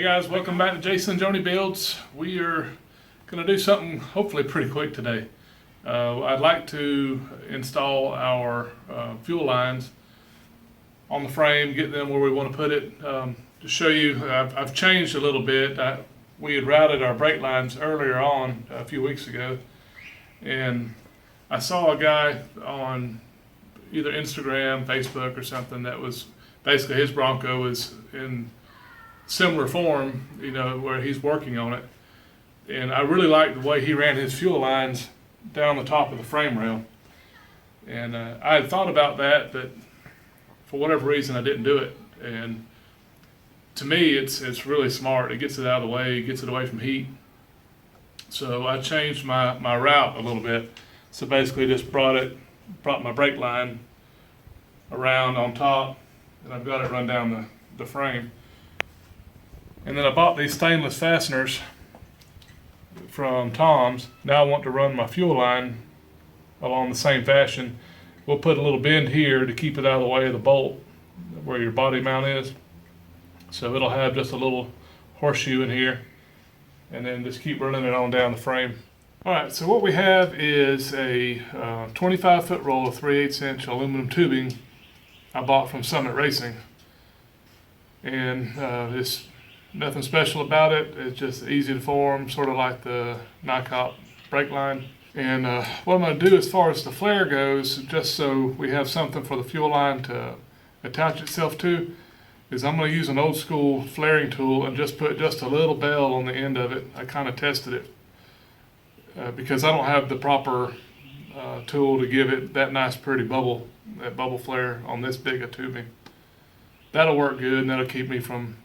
Hey guys, welcome back to Jason and Joni Builds. We are going to do something hopefully pretty quick today. I'd like to install our fuel lines on the frame, get them where we want to put it. To show you, I've changed a little bit. We had routed our brake lines earlier on a few weeks ago, and I saw a guy on either Instagram, Facebook or something that was basically his Bronco was in similar form, you know, where he's working on it. And I really liked the way he ran his fuel lines down the top of the frame rail. And I had thought about that, but for whatever reason I didn't do it. And to me, it's really smart. It gets it out of the way, it gets it away from heat. So I changed my route a little bit. So basically just brought my brake line around on top, and I've got it run down the frame. And then I bought these stainless fasteners from Tom's. Now I want to run my fuel line along the same fashion. We'll put a little bend here to keep it out of the way of the bolt where your body mount is. So it'll have just a little horseshoe in here, and then just keep running it on down the frame. Alright, so what we have is a 25-foot roll of 3/8 inch aluminum tubing I bought from Summit Racing. And this nothing special about it. It's just easy to form, sort of like the NICOP brake line. And what I'm going to do as far as the flare goes, just so we have something for the fuel line to attach itself to, is I'm going to use an old school flaring tool and just put just a little bell on the end of it. I kind of tested it because I don't have the proper tool to give it that nice pretty bubble, that bubble flare on this big of tubing. That'll work good, and that'll keep me from,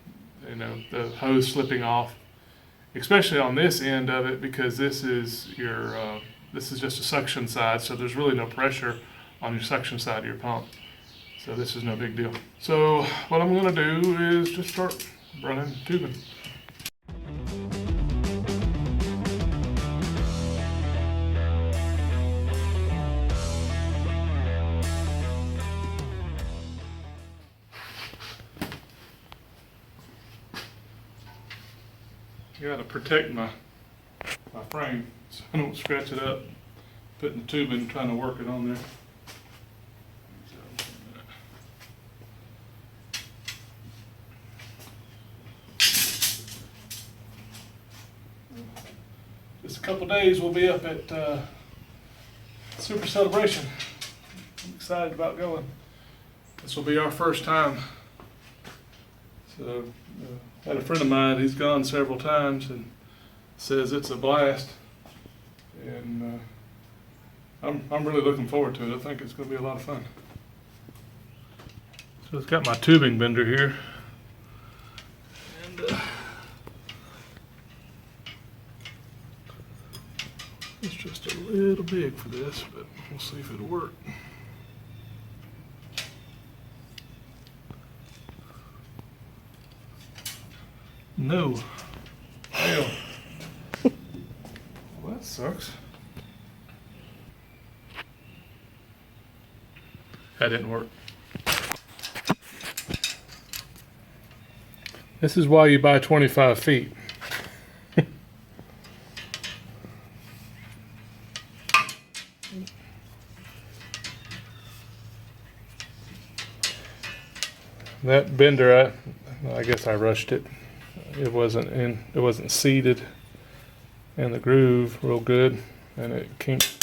you know, the hose slipping off, especially on this end of it, because this is your this is just a suction side, so there's really no pressure on your suction side of your pump, so this is no big deal. So what I'm going to do is just start running tubing. I gotta protect my frame so I don't scratch it up, putting the tubing, trying to work it on there. Just a couple days we'll be up at Super Celebration. I'm excited about going. This will be our first time. So I had a friend of mine, he's gone several times and says it's a blast, and I'm really looking forward to it. I think it's going to be a lot of fun. So it's got my tubing bender here, and it's just a little big for this, but we'll see if it'll work. No. Hell. Well, that sucks. That didn't work. This is why you buy 25 feet. That bender, I guess I rushed it. It wasn't seated in the groove real good, and it kinked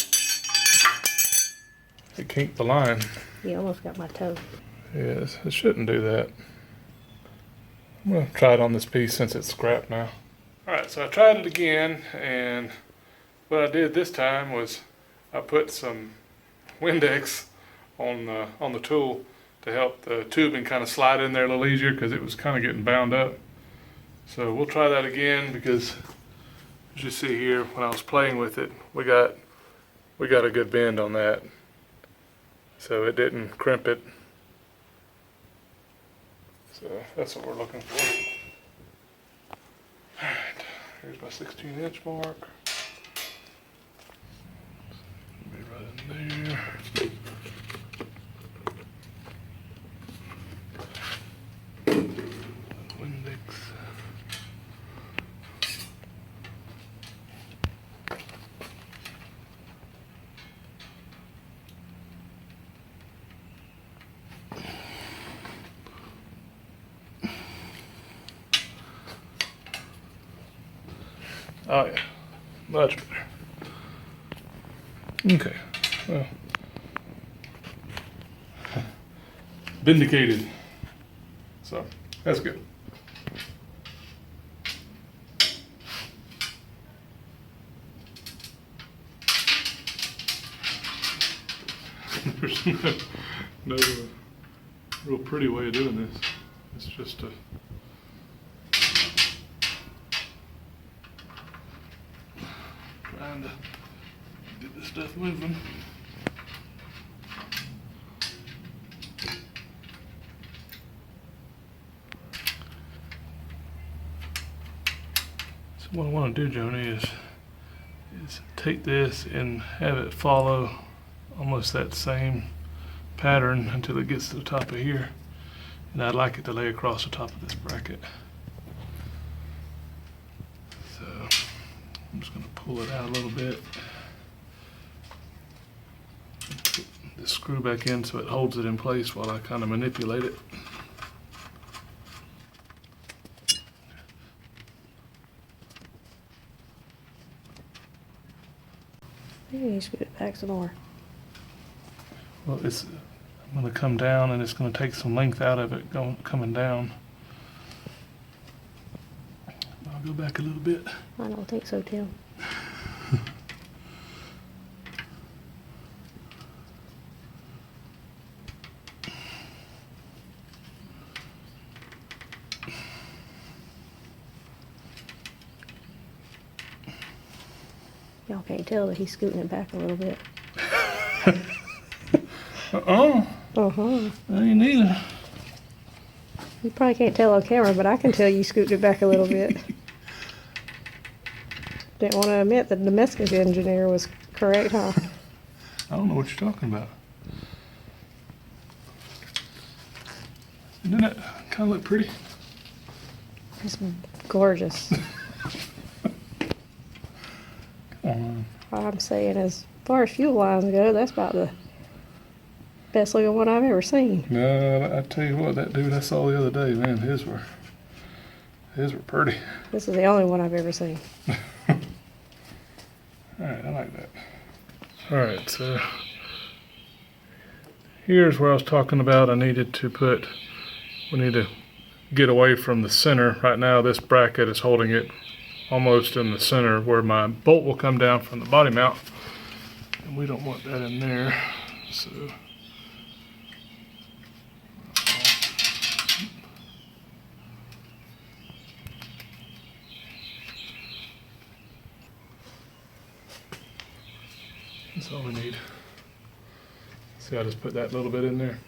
the line. You almost got my toe. Yes, it shouldn't do that. I'm gonna try it on this piece since it's scrapped now. Alright, so I tried it again, and what I did this time was I put some Windex on the tool to help the tubing kind of slide in there a little easier, because it was kind of getting bound up. So we'll try that again, because as you see here, when I was playing with it, we got a good bend on that, so it didn't crimp it. So that's what we're looking for. All right, here's my 16-inch mark. Be right in there. Windex. Oh yeah, much better. Okay, well, vindicated. So that's good. There's no real pretty way of doing this. It's just a trying to get this stuff moving. So what I want to do, Joni, is take this and have it follow almost that same pattern until it gets to the top of here. And I'd like it to lay across the top of this bracket. So I'm just going to pull it out a little bit. Put this screw back in so it holds it in place while I kind of manipulate it. Maybe you scoot it back some more. Well, I'm going to come down and it's going to take some length out of it coming down. I'll go back a little bit. I don't think so, Tim. Y'all can't tell that he's scooting it back a little bit. Uh-uh. Uh-huh. I ain't either. You probably can't tell on camera, but I can tell you scooted it back a little bit. Didn't want to admit that the domestic engineer was correct, huh? I don't know what you're talking about. Doesn't that kind of look pretty? It's gorgeous. Come All I'm saying, as far as fuel lines go, that's about the best looking one I've ever seen. No, I tell you what, that dude I saw the other day, man, his were pretty. This is the only one I've ever seen. All right, I like that. All right, so here's where I was talking about we need to get away from the center. Right now, this bracket is holding it almost in the center where my bolt will come down from the body mount. And we don't want that in there, so. That's all we need. See, I just put that little bit in there.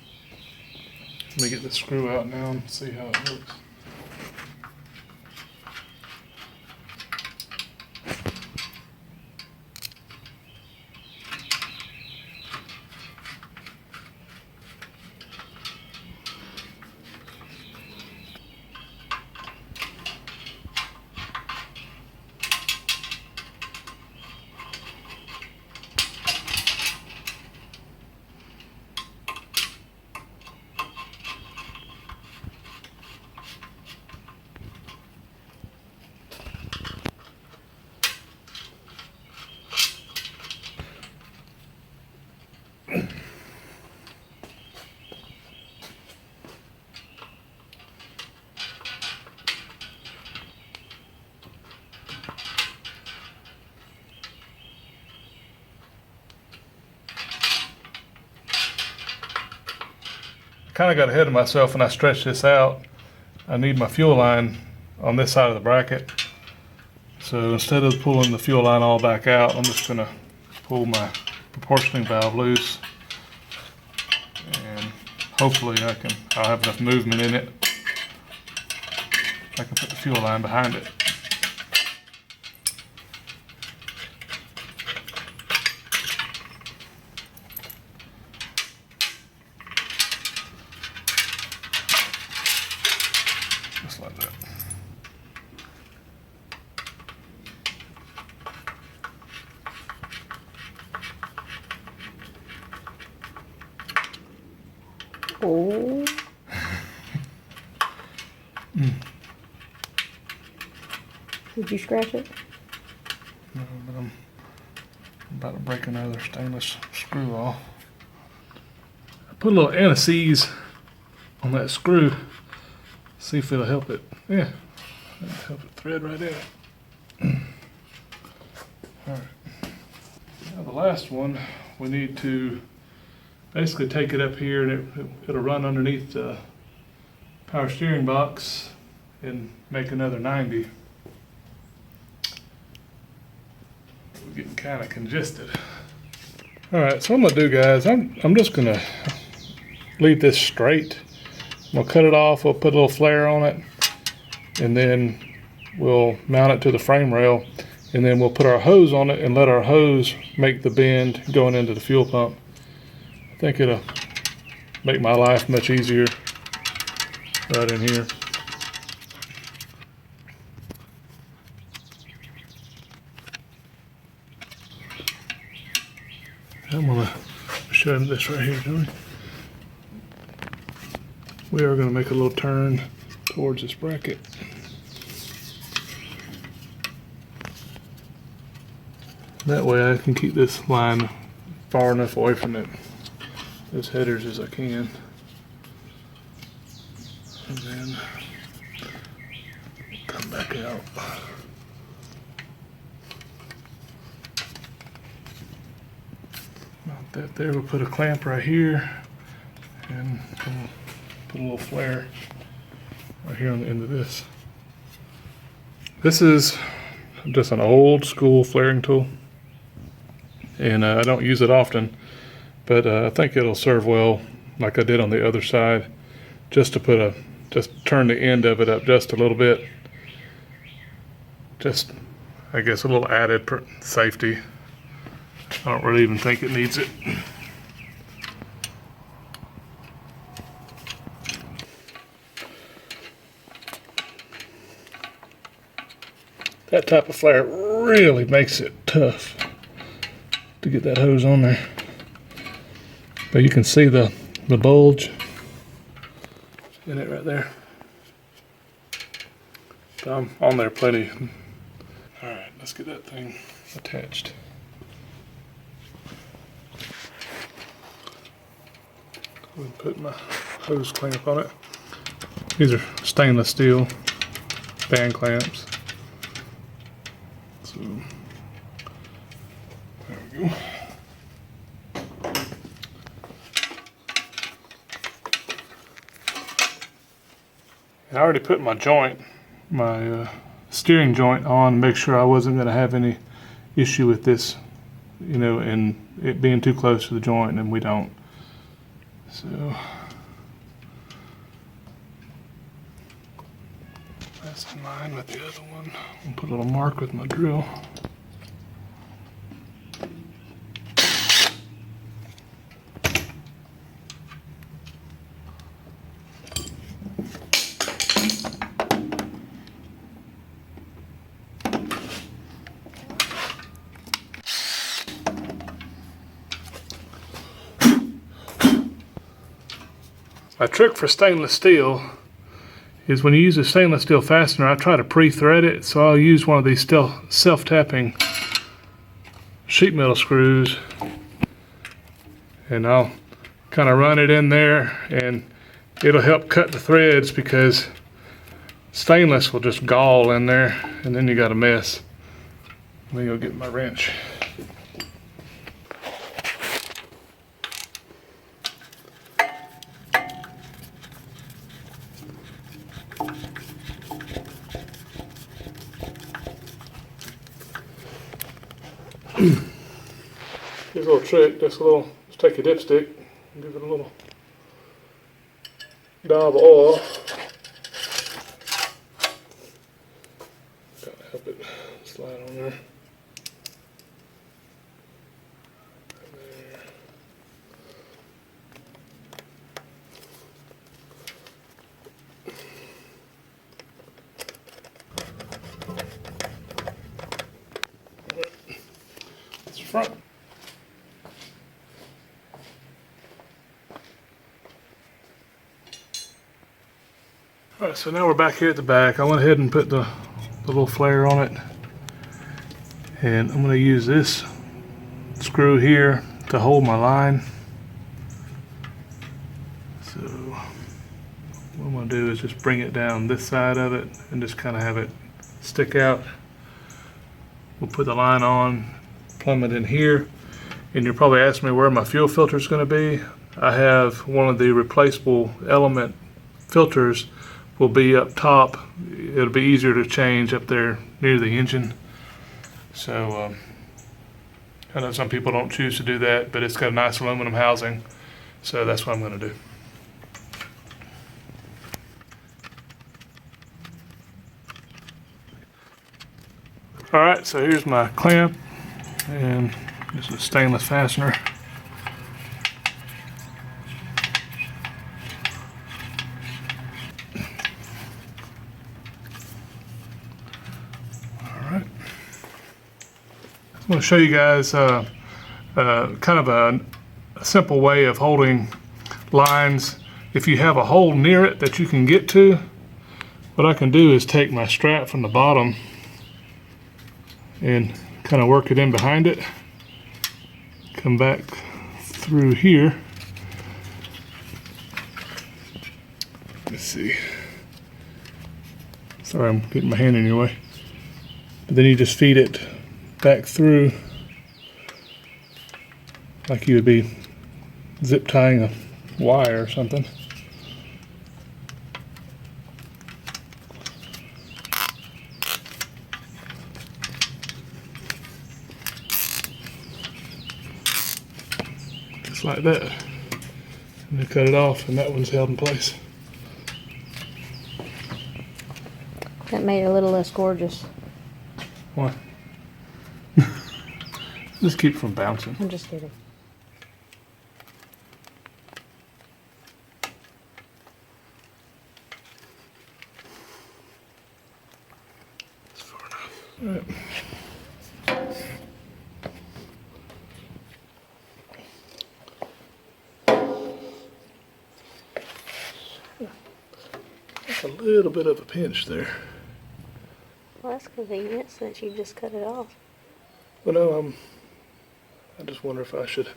Let me get the screw out now and see how it looks. Kind of got ahead of myself when I stretched this out. I need my fuel line on this side of the bracket. So instead of pulling the fuel line all back out, I'm just gonna pull my proportioning valve loose. And hopefully I'll have enough movement in it. I can put the fuel line behind it. Just like that. Oh. Did you scratch it? about to break another stainless screw off. I put a little anti-seize on that screw. See if it'll help it. Yeah, that'll help it thread right in it. Alright. Now the last one, we need to basically take it up here and it'll run underneath the power steering box and make another 90. We're getting kind of congested. Alright, so what I'm going to do, guys, I'm just going to leave this straight. I'm going to cut it off, we'll put a little flare on it, and then we'll mount it to the frame rail, and then we'll put our hose on it and let our hose make the bend going into the fuel pump. I think it'll make my life much easier right in here. I'm going to show him this right here, Joey. We are going to make a little turn towards this bracket. That way I can keep this line far enough away from those headers as I can. And then come back out. Mount that there, we'll put a clamp right here and we'll put a little flare right here on the end of this. This is just an old school flaring tool, and I don't use it often, but I think it'll serve well, like I did on the other side, just to just turn the end of it up just a little bit. Just, I guess, a little added safety. I don't really even think it needs it. That type of flare really makes it tough to get that hose on there. But you can see the bulge in it right there. So I'm on there plenty. Alright, let's get that thing attached. Go ahead and put my hose clamp on it. These are stainless steel band clamps. So, there we go. I already put my joint, my steering joint on to make sure I wasn't going to have any issue with this, you know, and it being too close to the joint, and we don't. So that's in line with the other one. I'll put a little mark with my drill. My trick for stainless steel is when you use a stainless steel fastener, I try to pre-thread it, so I'll use one of these self-tapping sheet metal screws, and I'll kind of run it in there, and it'll help cut the threads, because stainless will just gall in there, and then you got a mess. Let me go get my wrench. Here's a little trick, just take a dipstick and give it a little dab of oil. Gotta help it slide on there. That's the front. Alright, so now we're back here at the back. I went ahead and put the little flare on it, and I'm going to use this screw here to hold my line. So what I'm gonna do is just bring it down this side of it and just kind of have it stick out. We'll put the line on, plumb it in here, and you're probably asking me where my fuel filter is going to be. I have one of the replaceable element filters will be up top. It'll be easier to change up there near the engine. So I know some people don't choose to do that, but it's got a nice aluminum housing, so that's what I'm going to do. All right, so here's my clamp, and this is a stainless fastener. All right, I'm going to show you guys kind of a simple way of holding lines. If you have a hole near it that you can get to, what I can do is take my strap from the bottom and kind of work it in behind it, come back through here. Let's see. Sorry, I'm getting my hand in your way. But then you just feed it back through like you would be zip tying a wire or something. Like that, and then cut it off, and that one's held in place. That made it a little less gorgeous. Why? Just keep it from bouncing. I'm just kidding. That's far enough. All right. A little bit of a pinch there. Well, that's convenient since you just cut it off. Well, no, I just wonder if I should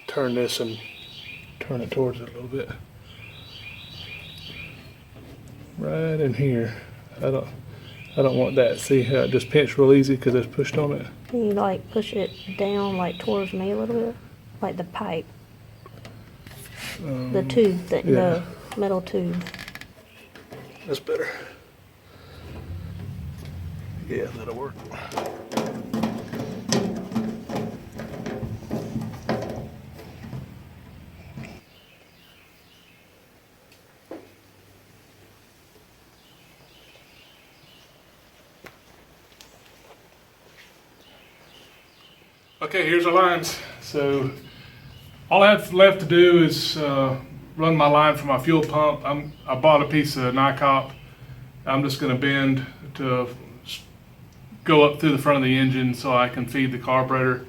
turn this and turn it towards it a little bit. Right in here. I don't want that. See how it just pinched real easy because it's pushed on it? Can you like push it down like towards me a little bit? Like the pipe. The tube, the metal tube. That's better. Yeah, that'll work. Okay, here's our lines. So all I have left to do is run my line for my fuel pump. I bought a piece of NICOP. I'm just going to bend to go up through the front of the engine so I can feed the carburetor.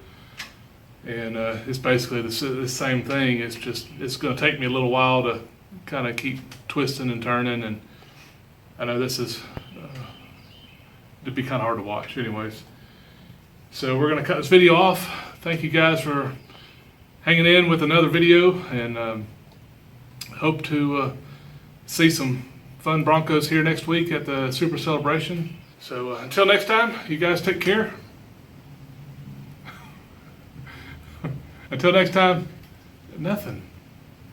And it's basically the same thing. It's going to take me a little while to kind of keep twisting and turning. And I know this is it'd be kind of hard to watch, anyways. So we're going to cut this video off. Thank you guys for hanging in with another video, and hope to see some fun Broncos here next week at the Super Celebration. So until next time, you guys take care. Until next time, nothing.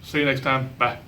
See you next time. Bye.